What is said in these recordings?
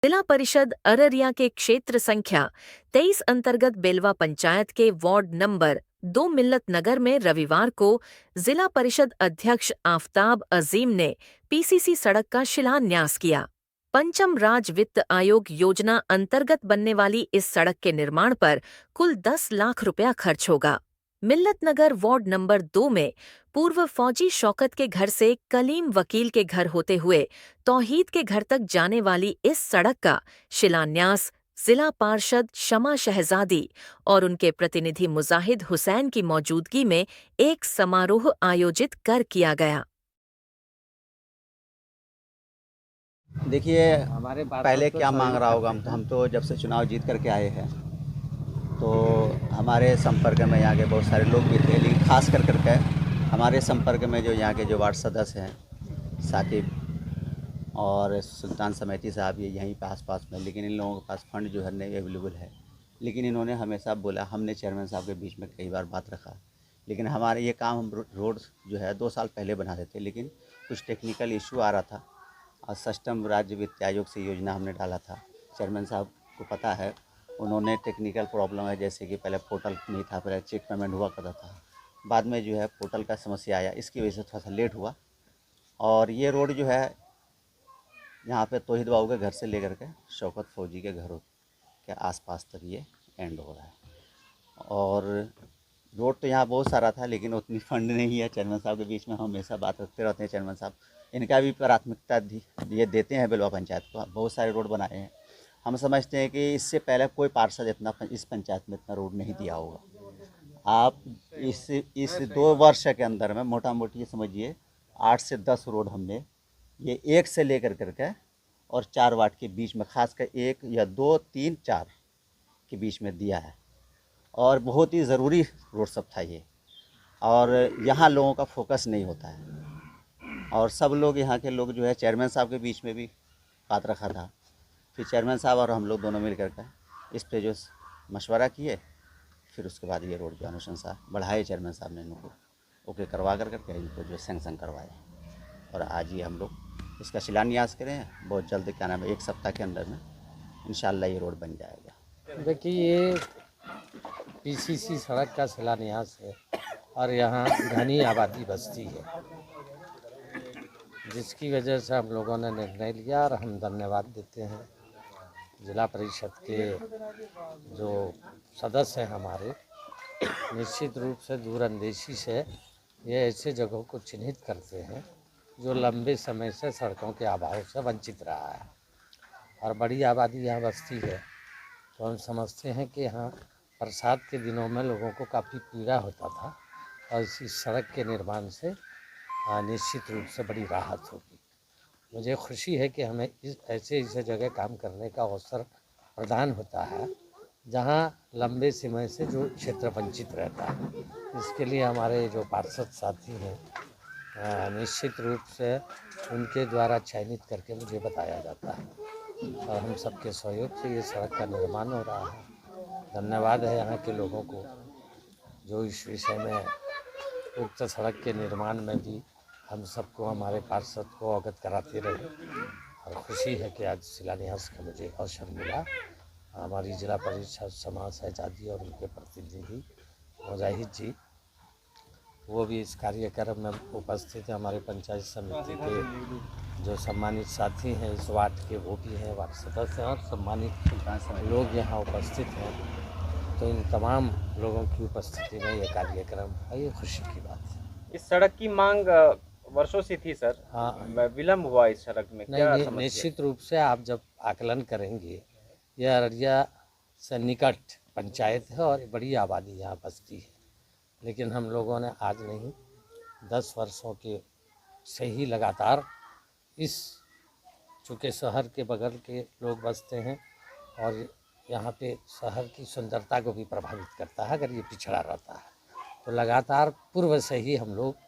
जिला परिषद अररिया के क्षेत्र संख्या 23 अंतर्गत बेलवा पंचायत के वार्ड नंबर 2 मिल्लत नगर में रविवार को जिला परिषद अध्यक्ष आफताब अजीम ने पीसीसी सड़क का शिलान्यास किया। पंचम राज वित्त आयोग योजना अंतर्गत बनने वाली इस सड़क के निर्माण पर कुल 10 लाख रुपया खर्च होगा। मिल्लत नगर वार्ड नंबर 2 में पूर्व फौजी शौकत के घर से कलीम वकील के घर होते हुए तौहीद के घर तक जाने वाली इस सड़क का शिलान्यास जिला पार्षद शमा शहजादी और उनके प्रतिनिधि मुजाहिद हुसैन की मौजूदगी में एक समारोह आयोजित कर किया गया। देखिए, पहले क्या मांग रहा होगा, हम तो जब से चुनाव जीत करके आए हैं तो हमारे संपर्क में यहाँ के बहुत सारे लोग भी थे, लेकिन खास कर करके हमारे संपर्क में जो यहाँ के जो वार्ड सदस्य हैं साकिब और सुल्तान समेती साहब, ये यहीं पे आस-पास में, लेकिन इन लोगों के पास फंड जो है नहीं अवेलेबल है। लेकिन इन्होंने हमेशा बोला, हमने चेयरमैन साहब के बीच में कई बार बात रखा, लेकिन हमारे ये काम हम रोड जो है 2 साल पहले बना देते, लेकिन कुछ टेक्निकल इशू आ रहा था और सष्टम राज्य वित्त आयोग से योजना हमने डाला था। चेयरमैन साहब को पता है, उन्होंने टेक्निकल प्रॉब्लम है, जैसे कि पहले पोर्टल नहीं था, पहले चेक पेमेंट हुआ करता था, बाद में जो है पोर्टल का समस्या आया, इसकी वजह से थोड़ा सा लेट हुआ। और ये रोड जो है यहाँ पे तौहीद बाबू के घर से लेकर के शौकत फौजी के घरों के आसपास तक ये एंड हो रहा है। और रोड तो यहाँ बहुत सारा था, लेकिन उतनी फंड नहीं है। चेयरमैन साहब के बीच में हम हमेशा बात रखते रहते हैं। चेयरमैन साहब इनका भी प्राथमिकता ये देते हैं बेलवा पंचायत को। बहुत सारे रोड बनाए हैं। हम समझते हैं कि इससे पहले कोई पार्षद इतना इस पंचायत में इतना रोड नहीं दिया होगा। आप इस 2 वर्ष के अंदर में मोटा मोटी ये समझिए 8 से 10 रोड हमने ये 1 से लेकर करके और 4 वार्ड के बीच में, खासकर 1 या 2, 3, 4 के बीच में दिया है। और बहुत ही ज़रूरी रोड सब था ये। और यहाँ लोगों का फोकस नहीं होता है। और सब लोग यहाँ के लोग जो है चेयरमैन साहब के बीच में भी बात रखा था। फिर चेयरमैन साहब और हम लोग दोनों मिल कर इस पे जो मशवरा किए, फिर उसके बाद ये रोड की अनुशंसा बढ़ाए चेयरमैन साहब ने इनको ओके करवा करके इनको जो सैंक्शन करवाए। और आज ये हम लोग इसका शिलान्यास करें। बहुत जल्द, क्या नाम है, 1 सप्ताह के अंदर में इंशाल्लाह ये रोड बन जाएगा। देखिए, ये पीसीसी सड़क का शिलान्यास है और यहाँ घनी आबादी बस्ती है, जिसकी वजह से हम लोगों ने निर्णय लिया। और हम धन्यवाद देते हैं जिला परिषद के जो सदस्य हैं हमारे। निश्चित रूप से दूरअंदेशी से ये ऐसे जगहों को चिन्हित करते हैं जो लंबे समय से सड़कों के अभाव से वंचित रहा है। और बड़ी आबादी यहाँ बस्ती है, तो हम समझते हैं कि यहाँ बरसात के दिनों में लोगों को काफ़ी पीड़ा होता था और इसी सड़क के निर्माण से निश्चित रूप से बड़ी राहत होगी। मुझे खुशी है कि हमें ऐसे जगह काम करने का अवसर प्रदान होता है जहाँ लंबे समय से जो क्षेत्र वंचित रहता है। इसके लिए हमारे जो पार्षद साथी हैं, निश्चित रूप से उनके द्वारा चयनित करके मुझे बताया जाता है और हम सबके सहयोग से ये सड़क का निर्माण हो रहा है। धन्यवाद है यहाँ के लोगों को जो इस विषय में उक्त सड़क के निर्माण में भी हम सबको, हमारे पार्षद को अवगत कराते रहे। और खुशी है कि आज शिलान्यास का मुझे अवसर मिला। हमारी जिला परिषद शमा शहजादी और उनके प्रतिनिधि मुजाहिद जी, वो भी इस कार्यक्रम में उपस्थित हैं। हमारे पंचायत समिति के जो सम्मानित साथी हैं इस वार्ड के, वो भी हैं, वार्ड सदस्य हैं और सम्मानित लोग यहाँ उपस्थित हैं। तो इन तमाम लोगों की उपस्थिति में ये कार्यक्रम है, ये खुशी की बात है। इस सड़क की मांग वर्षों से थी सर। हाँ, विलम्ब हुआ इस सड़क में, क्या नहीं, समस्या? निश्चित रूप से आप जब आकलन करेंगे, यह अररिया से निकट पंचायत है और बड़ी आबादी यहाँ बसती है, लेकिन हम लोगों ने आज नहीं 10 वर्षों के से ही लगातार इस, चूँकि शहर के बगल के लोग बसते हैं और यहाँ पे शहर की सुंदरता को भी प्रभावित करता है अगर ये पिछड़ा रहता है, तो लगातार पूर्व से ही हम लोग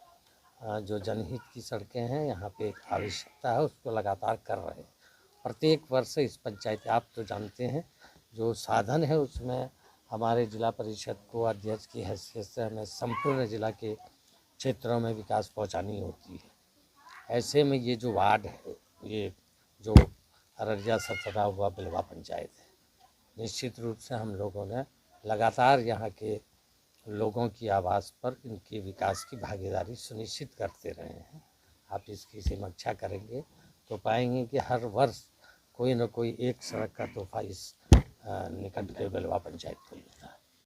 जो जनहित की सड़कें हैं यहाँ पे एक आवश्यकता है उसको लगातार कर रहे हैं। प्रत्येक वर्ष इस पंचायत, आप तो जानते हैं, जो साधन है उसमें हमारे जिला परिषद को अध्यक्ष की हैसियत से हमें संपूर्ण जिला के क्षेत्रों में विकास पहुंचानी होती है। ऐसे में ये जो वार्ड है, ये जो अररिया से सटा हुआ बिलवा पंचायत है। निश्चित रूप से हम लोगों ने लगातार यहाँ के लोगों की आवाज़ पर इनके विकास की भागीदारी सुनिश्चित करते रहे हैं। आप इसकी समीक्षा करेंगे तो पाएंगे कि हर वर्ष कोई न कोई एक सड़क का तोहफा इस निकट के बिलवा पंचायत को